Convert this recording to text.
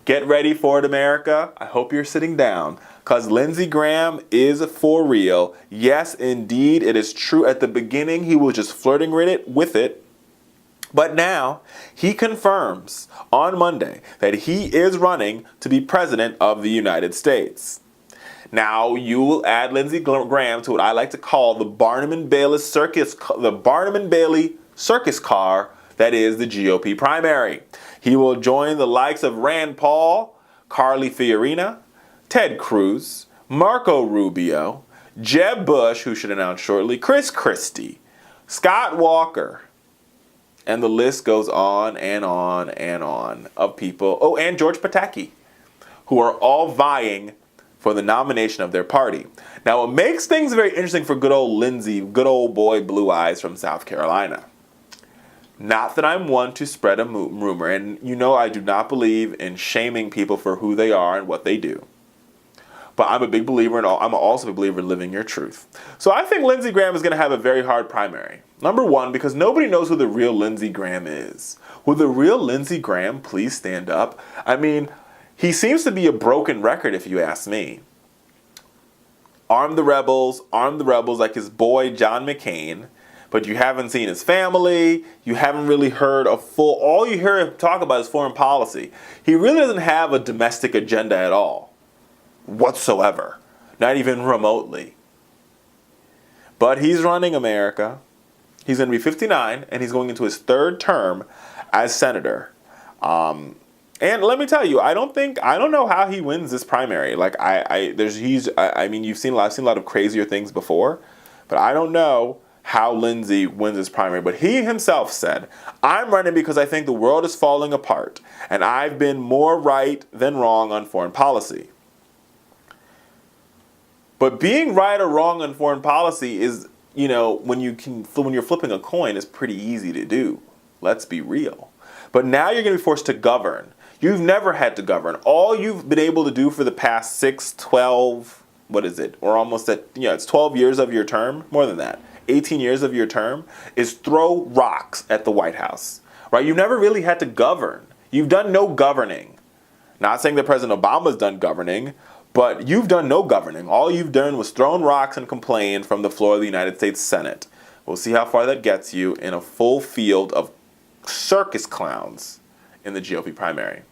Get ready for it, America. I hope you're sitting down, because Lindsey Graham is for real. Yes, indeed, it is true. At the beginning, he was just flirting with it. But now, he confirms on Monday that he is running to be president of the United States. Now, you will add Lindsey Graham to what I like to call the Barnum and Bailey circus car that is the GOP primary. He will join the likes of Rand Paul, Carly Fiorina, Ted Cruz, Marco Rubio, Jeb Bush, who should announce shortly, Chris Christie, Scott Walker, and the list goes on and on and on of people. Oh, and George Pataki, who are all vying for the nomination of their party. Now, it makes things very interesting for good old Lindsey, good old boy Blue Eyes from South Carolina. Not that I'm one to spread a rumor, and you know I do not believe in shaming people for who they are and what they do. But I'm a big believer I'm also a believer in living your truth. So I think Lindsey Graham is going to have a very hard primary. Number one, because nobody knows who the real Lindsey Graham is. Will the real Lindsey Graham please stand up? I mean, he seems to be a broken record, if you ask me. Arm the rebels like his boy John McCain, but you haven't seen his family, you haven't really heard all you hear him talk about is foreign policy. He really doesn't have a domestic agenda at all, whatsoever, not even remotely. But he's running America. He's going to be 59, and he's going into his third term as senator. And let me tell you, I don't know how he wins this primary. Like you've seen a lot of crazier things before, but I don't know how Lindsey wins this primary. But he himself said, I'm running because I think the world is falling apart, and I've been more right than wrong on foreign policy. But being right or wrong on foreign policy is, when you're flipping a coin, is pretty easy to do. Let's be real. But now you're going to be forced to govern. You've never had to govern. All you've been able to do for the past 6, 12, what is it? Or almost it's 12 years of your term, more than that, 18 years of your term, is throw rocks at the White House, right? You've never really had to govern. You've done no governing. Not saying that President Obama's done governing, but you've done no governing. All you've done was thrown rocks and complained from the floor of the United States Senate. We'll see how far that gets you in a full field of circus clowns in the GOP primary.